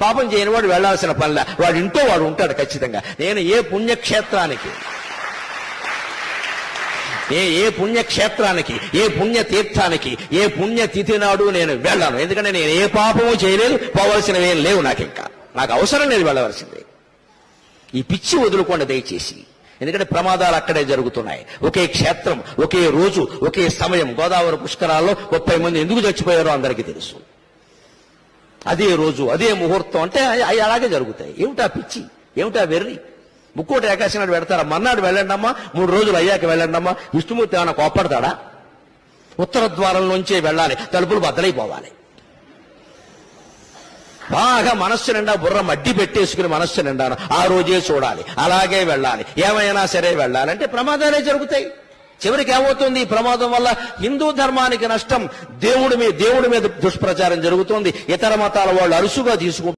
పాపం చేయని వాడు వెళ్లాల్సిన పనిలా వాడు ఇంట్లో వాడు ఉంటాడు ఖచ్చితంగా. నేను ఏ పుణ్యక్షేత్రానికి ఏ పుణ్యక్షేత్రానికి ఏ పుణ్యతీర్థానికి ఏ పుణ్యతిథి నాడు నేను వెళ్ళాను. ఎందుకంటే నేను ఏ పాపము చేయలేదు, పోవలసినవేం లేవు. నాకు అవసరం లేదు వెళ్ళవలసింది. ఈ పిచ్చి వదులుకోండి దయచేసి. ఎందుకంటే ప్రమాదాలు అక్కడే జరుగుతున్నాయి. ఒకే క్షేత్రం, ఒకే రోజు, ఒకే సమయం. గోదావరి పుష్కరాల్లో 30 మంది ఎందుకు చచ్చిపోయారో అందరికీ తెలుసు. అదే రోజు, అదే ముహూర్తం అంటే అవి అలాగే జరుగుతాయి. ఏమిటా పిచ్చి, ఏమిటా వెర్రి? ముక్కోటి ఏకాశి నాడు పెడతారా? మర్నాడు వెళ్ళండమ్మా, 3 రోజులు అయ్యాక వెళ్ళండమ్మా. విష్ణుమూర్తి ఏమైనా కోప్పడతాడా? ఉత్తర ద్వారంలోంచే వెళ్ళాలి, తలుపులు బద్దలైపోవాలి. బాగా మనస్సు నిండా బుర్ర మడ్డి పెట్టేసుకుని మనస్సు నిండాను ఆ రోజే చూడాలి, అలాగే వెళ్ళాలి, ఏమైనా సరే వెళ్ళాలంటే ప్రమాదాలే జరుగుతాయి. చివరికి ఏమవుతుంది? ఈ ప్రమాదం వల్ల హిందూ ధర్మానికి నష్టం, దేవుడి మీద దుష్ప్రచారం జరుగుతోంది. ఇతర మతాల వాళ్ళు అరుసుగా తీసుకుంటారు.